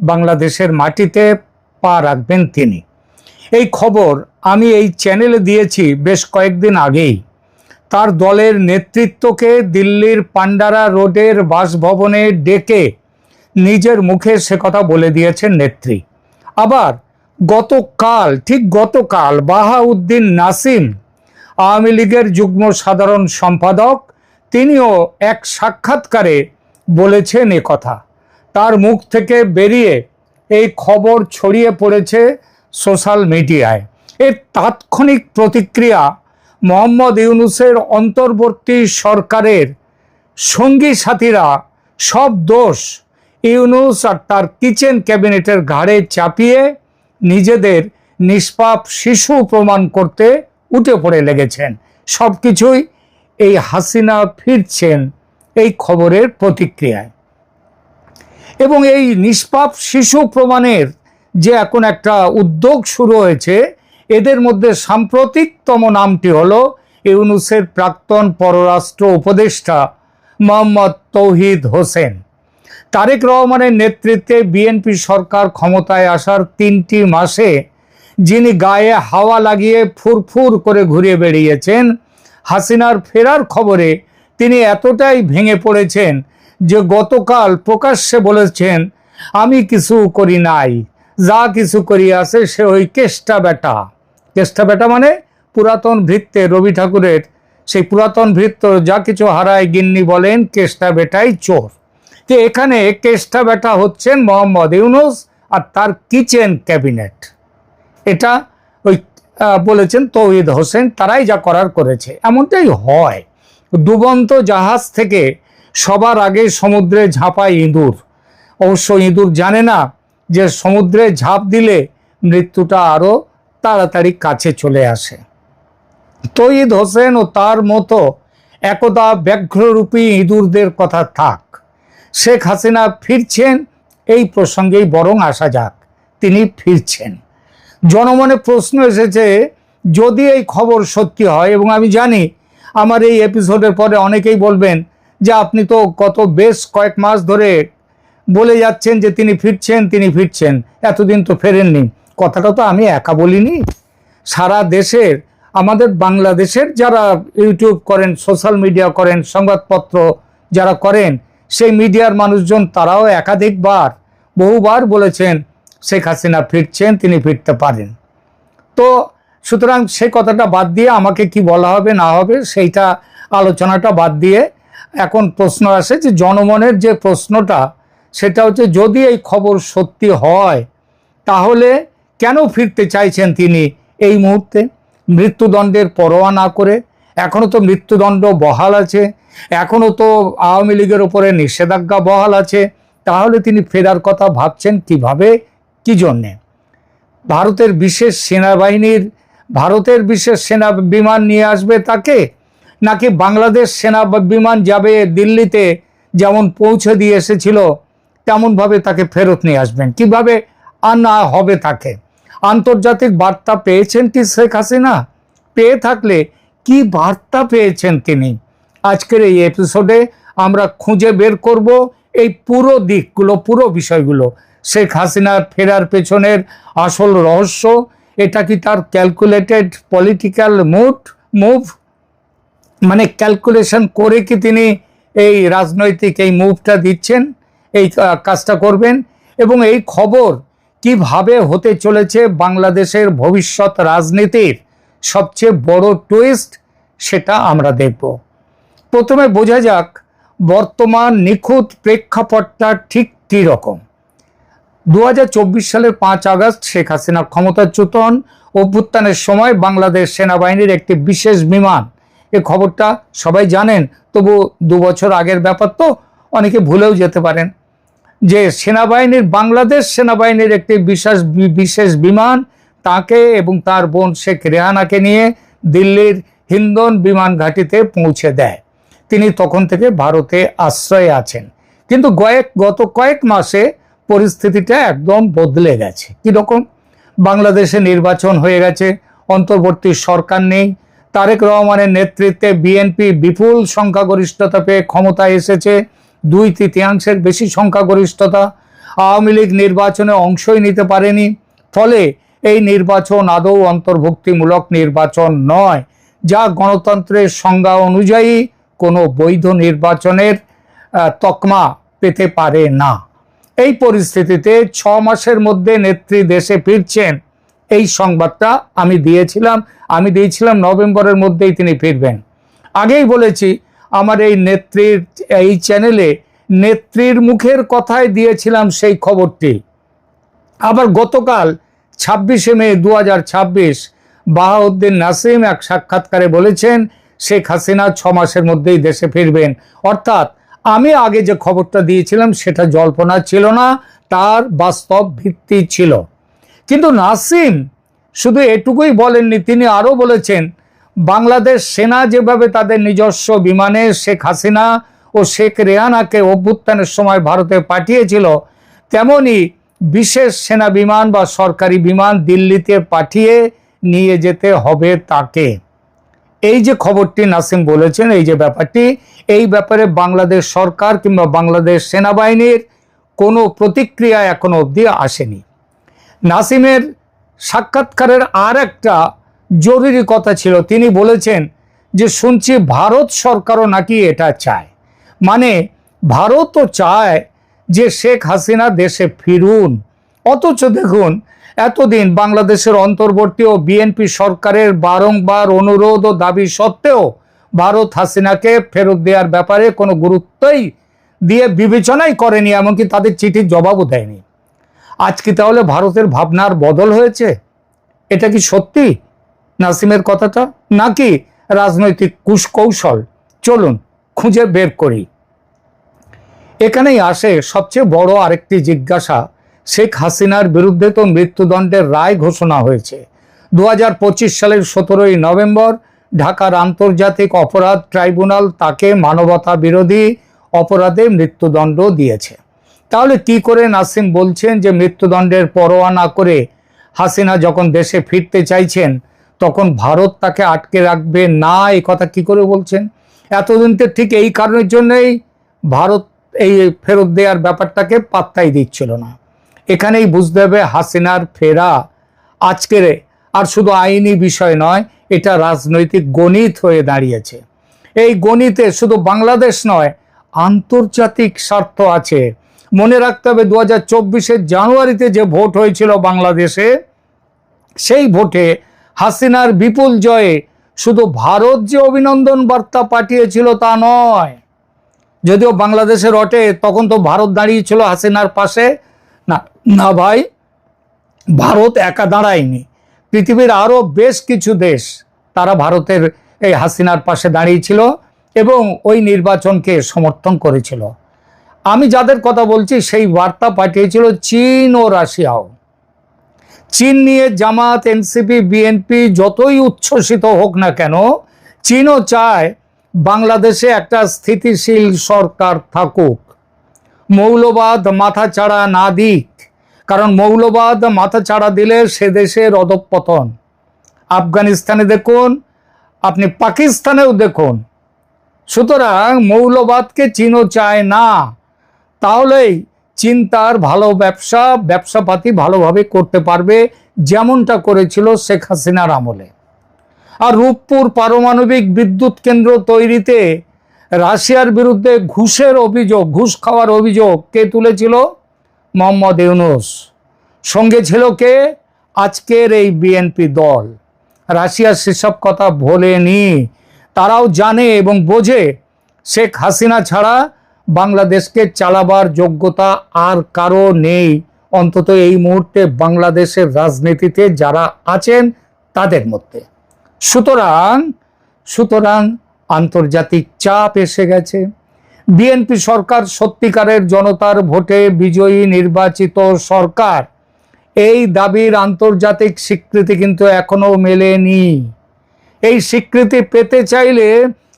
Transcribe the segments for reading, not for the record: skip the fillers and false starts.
বাংলাদেশের মাটিতে পা রাখবেন তিনি। এই খবর আমি এই চ্যানেলে দিয়েছি বেশ কয়েকদিন আগেই। তার দলের নেতৃত্বকে দিল্লির পান্ডারা রোডের বাসভবনে ডেকে নিজের মুখে সে কথা বলে দিয়েছেন নেত্রী। আবার গতকাল বাহাউদ্দিন নাসিম, আওয়ামী লীগের যুগ্ম সাধারণ সম্পাদক, তিনিও এক সাক্ষাৎকারে বলেছেন এ কথা। তার মুখ থেকে বেরিয়ে এই খবর ছড়িয়ে পড়েছে সোশ্যাল মিডিয়ায়। এর তাৎক্ষণিক প্রতিক্রিয়া মোহাম্মদ ইউনূসের অন্তর্বর্তী সরকারের সঙ্গী সাথীরা সব দোষ ইউনূস আর তার কিচেন ক্যাবিনেটের ঘাড়ে চাপিয়ে নিজেদের নিষ্পাপ শিশু প্রমাণ করতে উঠে পড়ে লেগেছেন। সব কিছুই এই হাসিনা ফিরছেন এই খবরের প্রতিক্রিয়ায়। এবং এই নিষ্পাপ শিশু প্রমাণের যে এখন একটা উদ্যোগ শুরু হয়েছে, এদের মধ্যে সাম্প্রতিকতম নামটি হলো ইউনূসের প্রাক্তন পররাষ্ট্র উপদেষ্টা মোহাম্মদ তৌহিদ হোসেন। তারেক রহমানের নেতৃত্বে বিএনপি সরকার ক্ষমতায় আসার 3টি মাসে যিনি গায়ে হাওয়া লাগিয়ে ফুরফুর করে ঘুরে বেরিয়েছেন, হাসিনার ফেরার খবরে তিনি এতটাই ভেঙে পড়েছেন যে গতকাল প্রকাশ্যে বলেছেন, আমি কিছু করি নাই, যা কিছু করিয়াছে সে ওই কেষ্টা বেটা। কেষ্টা বেটা মানে পুরাতন ভৃত্যে, রবি ঠাকুরের সেই পুরাতন ভৃত্য যা কিছু হারায় গিন্নি বলেন কেষ্টা বেটাই চোর। যে এখানে কেষ্টা বেটা হচ্ছেন মোহাম্মদ ইউনূস আর তার কিচেন ক্যাবিনেট। এটা ওই বলেছেন তৌহিদ হোসেন, তারাই যা করার করেছে। এমনটাই হয়। ডুবন্ত জাহাজ থেকে সবার আগে সমুদ্রে ঝাঁপায় ইঁদুর। অবশ্য ইঁদুর জানে না যে সমুদ্রে ঝাঁপ দিলে মৃত্যুটা আরো তাড়াতাড়ি কাছে চলে আসে। তৌহিদ হোসেন ও তার মতো একদা ব্যাঘ্ররূপী ইঁদুরদের কথা থাক, শেখ হাসিনা ফিরছেন এই প্রসঙ্গেই বরং আসা যাক। তিনি ফিরছেন। জনমনে প্রশ্ন এসেছে, যদি এই খবর সত্যি হয়, এবং আমি জানি আমার এই এপিসোডের পরে অনেকেই বলবেন যে আপনি তো গত বেশ কয়েক মাস ধরে বলে যাচ্ছেন যে তিনি ফিরছেন, এতদিন তো ফেরেননি। কথাটা তো আমি একা বলিনি। সারা দেশের, আমাদের বাংলাদেশের যারা ইউটিউব করেন, সোশ্যাল মিডিয়া করেন, সংবাদপত্র যারা করেন, সেই মিডিয়ার মানুষজন তারাও বহুবার বলেছেন শেখ হাসিনা ফিরছেন, তিনি ফিরতে পারেন। তো সুতরাং সেই কথাটা বাদ দিয়ে আমাকে কি বলা হবে না হবে সেইটা আলোচনাটা বাদ দিয়ে এখন প্রশ্ন আসে যে জনমনের যে প্রশ্নটা, সেটা হচ্ছে যদি এই খবর সত্যি হয় তাহলে কেন ফিরতে চাইছেন তিনি এই মুহূর্তে মৃত্যুদণ্ডের পরোয়া না করে? এখনও তো মৃত্যুদণ্ড বহাল আছে, এখনও তো আওয়ামী লীগের ওপরে নিষেধাজ্ঞা বহাল আছে। তাহলে তিনি ফেরার কথা ভাবছেন কিভাবে, কি জন্যে? ভারতের বিশেষ সেনা বিমান নিয়ে আসবে তাকে, নাকি বাংলাদেশ সেনা বিমান যাবে দিল্লিতে, যেমন পৌঁছে দিয়ে এসেছিল তেমনভাবে তাকে ফেরত নিয়ে আসবেন? কিভাবে আনা হবে তাকে? আন্তর্জাতিক বার্তা পেয়েছেন কি শেখ হাসিনা? পেয়ে থাকলে কি বার্তা পেয়েছেন তিনি? আজকের এই এপিসোডে আমরা খুঁজে বের করব এই পুরো দিকগুলো, পুরো বিষয়গুলো। শেখ হাসিনার ফেরার পেছনের আসল রহস্য, এটা কি তার ক্যালকুলেটেড পলিটিক্যাল মুভ, মানে ক্যালকুলেশন করে কি তিনি এই রাজনৈতিক এই মুভটা দিচ্ছেন, এই কাজটা করবেন? এবং এই খবর কিভাবে হতে চলেছে বাংলাদেশের ভবিষ্যৎ রাজনীতির সবচেয়ে বড় টুইস্ট, সেটা আমরা দেখব। প্রথমে বোঝা যাক বর্তমান নিখুঁত প্রেক্ষাপটটা ঠিক কী রকম। 2024 সালের 5 আগস্ট শেখ হাসিনা ক্ষমতাচ্যুত হন। অভ্যুত্থানের সময় বাংলাদেশ সেনাবাহিনীর একটি বিশেষ বিমান, এ খবরটা সবাই জানেন, তবু 2 বছর আগের ব্যাপার তো অনেকে ভুলেও যেতে পারেন, যে বাংলাদেশ সেনাবাহিনীর একটি বিশেষ বিমান তাকে এবং তার বোন শেখ রেহানাকে নিয়ে দিল্লির হিন্দন বিমান ঘাঁটিতে পৌঁছে দেয়। তিনি তখন থেকে ভারতে আশ্রয়ে আছেন। কিন্তু গত কয়েক মাসে পরিস্থিতিটা একদম বদলে গেছে। কীরকম? বাংলাদেশে নির্বাচন হয়ে গেছে, অন্তর্বর্তী সরকার নেই, তারেক রহমানের নেতৃত্বে বিএনপি বিপুল সংখ্যাগরিষ্ঠতা পেয়ে ক্ষমতায় এসেছে, 2/3 বেশি সংখ্যাগরিষ্ঠতা। আওয়ামী লীগ নির্বাচনে অংশই নিতে পারেনি, ফলে এই নির্বাচন আদৌ অন্তর্ভুক্তিমূলক নির্বাচন নয়, যা গণতন্ত্রের সংজ্ঞা অনুযায়ী কোনো বৈধ নির্বাচনের তকমা পেতে পারে না। এই পরিস্থিতিতে 6 মাসের মধ্যে নেত্রী দেশে ফিরছেন, এই সংবাদটা আমি দিয়েছিলাম নভেম্বরের মধ্যেই তিনি ফিরবেন। আগেই বলেছি, আমার এই নেত্রীর এই চ্যানেলে নেত্রীর মুখের কথায় দিয়েছিলাম সেই খবরটি। আবার গতকাল 26শে মে 2026 বাহাউদ্দিন নাসিম এক সাক্ষাৎকারে বলেছেন শেখ হাসিনা 6 মাসের মধ্যেই দেশে ফিরবেন। অর্থাৎ আমি আগে যে খবরটা দিয়েছিলাম সেটা জল্পনা ছিল না, তার বাস্তব ভিত্তি ছিল। কিন্তু নাসিম শুধু এটুকুই বলেননি, তিনি আরও বলেছেন বাংলাদেশ সেনা যেভাবে তাদের নিজস্ব বিমানে শেখ হাসিনা ও শেখ রেহানাকে অভ্যুত্থানের সময় ভারতে পাঠিয়েছিল, তেমনি বিশেষ সেনা বিমান বা সরকারি বিমান দিল্লিতে পাঠিয়ে নিয়ে যেতে হবে তাকে। এই যে খবরটি নাসিম বলেছেন, এই যে ব্যাপারটি, এই ব্যাপারে বাংলাদেশ সরকার কিংবা বাংলাদেশ সেনাবাহিনীর কোনো প্রতিক্রিয়া এখনো অবধি আসেনি। নাসিমের সাক্ষাৎকারের আর একটা জরুরি কথা ছিল, তিনি বলেছেন যে শুনছি ভারত সরকারও নাকি এটা চায়, মানে ভারতও চায় যে শেখ হাসিনা দেশে ফিরুন। অথচ দেখুন, এতদিন বাংলাদেশের অন্তর্বর্তী ও বিএনপি সরকারের বারংবার অনুরোধ ও দাবি সত্ত্বেও ভারত হাসিনাকে ফেরত দেওয়ার ব্যাপারে কোনো গুরুত্বই দিয়ে বিবেচনাই করেনি, এমনকি তাদের চিঠির জবাবও দেয়নি। আজ কি তাহলে ভারতের ভাবনার বদল হয়েছে? এটা কি সত্যি নাসিমের কথাটা, নাকি রাজনৈতিক কুশকৌশল? চলুন খুঁজে বের করি। এখানেই আসে সবচেয়ে বড় আরেকটি জিজ্ঞাসা। শেখ হাসিনার বিরুদ্ধে তো মৃত্যুদণ্ডের রায় ঘোষণা হয়েছে। 2025 সালের 17ই নভেম্বর ঢাকার আন্তর্জাতিক অপরাধ ট্রাইব্যুনাল তাকে মানবতা বিরোধী অপরাধে মৃত্যুদণ্ড দিয়েছে। তাহলে কি করে নাসিম বলছেন যে মৃত্যুদণ্ডের পরোয়া না করে হাসিনা যখন দেশে ফিরতে চাইছেন তখন ভারত তাকে আটকে রাখবে না? এই কথা কি করে বলছেন? এতদিন তো ঠিক এই কারণের জন্যই ভারত এই ফেরত দেওয়ার ব্যাপারটাকে পাত্তাই দিচ্ছিল না। এখানেই বুঝতে হবে হাসিনার ফেরা আজকের আর শুধু আইনি বিষয় নয়, এটা রাজনৈতিক গণিত হয়ে দাঁড়িয়েছে। এই গণিতে শুধু বাংলাদেশ নয়, আন্তর্জাতিক স্বার্থ আছে। মনে রাখতে হবে 2024 জানুয়ারিতে যে ভোট হয়েছিল বাংলাদেশে, সেই ভোটে হাসিনার বিপুল জয়ে শুধু ভারত যে অভিনন্দন বার্তা পাঠিয়েছিল তা নয়। যদিও বাংলাদেশে রটে, তখন তো ভারত দাঁড়িয়েছিল হাসিনার পাশে। না না ভাই, ভারত একা দাঁড়ায়নি, পৃথিবীর আরও বেশ কিছু দেশ তারা ভারতের এই হাসিনার পাশে দাঁড়িয়েছিল এবং ওই নির্বাচনকে সমর্থন করেছিল। আমি যাদের কথা বলছি সেই বার্তা পাঠিয়েছিল চীন ও রাশিয়াও। চীন নিয়ে জামাত, এনসিপি, বিএনপি যতই উচ্ছ্বসিত হোক না কেন, চীনও চায় বাংলাদেশে একটা স্থিতিশীল সরকার থাকুক, মৌলবাদ মাথাচাড়া না দিক। কারণ মৌলবাদ মাথাচাড়া দিলে সে দেশের অধঃপতন। আফগানিস্তানে দেখুন, আপনি পাকিস্তানেও দেখুন। সুতরাং মৌলবাদকে চীনও চায় না। তাহলেই চীন তার ভালো ব্যবসাপাতি ভালোভাবে করতে পারবে, যেমনটা করেছিল শেখ হাসিনার আমলে। আর রূপপুর পারমাণবিক বিদ্যুৎ কেন্দ্র তৈরিতে রাশিয়ার বিরুদ্ধে ঘুষ খাওয়ার অভিযোগ কে তুলেছিল? মোহাম্মদ ইউনূস। সঙ্গে ছিল কে? আজকের এই বিএনপি দল। রাশিয়া সেসব কথা ভোলেনি। তারাও জানে এবং বোঝে শেখ হাসিনা ছাড়া বাংলাদেশকে চালাবার যোগ্যতা আর কারো নেই, অন্তত এই মুহূর্তে বাংলাদেশের রাজনীতিতে যারা আছেন তাদের মধ্যে। সুতরাং আন্তর্জাতিক চাপ এসে গেছে। বিএনপি সরকার সত্যিকারের জনতার ভোটে বিজয়ী নির্বাচিত সরকার, এই দাবির আন্তর্জাতিক স্বীকৃতি কিন্তু এখনো মেলেনি। এই স্বীকৃতি পেতে চাইলে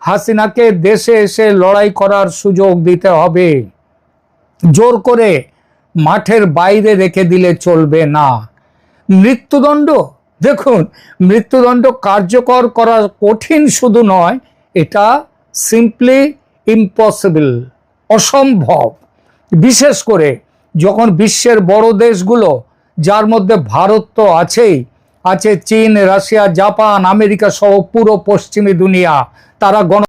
হাসিনাকে দেশে এসে লড়াই করার সুযোগ দিতে হবে। জোর করে মাঠের বাইরে রেখে দিলে চলবে না। মৃত্যুদণ্ড, দেখুন, মৃত্যুদণ্ড কার্যকর করা কঠিন শুধু নয়, এটা সিম্পলি ইম্পসিবল, অসম্ভব। বিশেষ করে যখন বিশ্বের বড় দেশগুলো, যার মধ্যে ভারত তো আছেই, আছে চীন, রাশিয়া, জাপান, আমেরিকা সহ পুরো পশ্চিমী দুনিয়া, তারা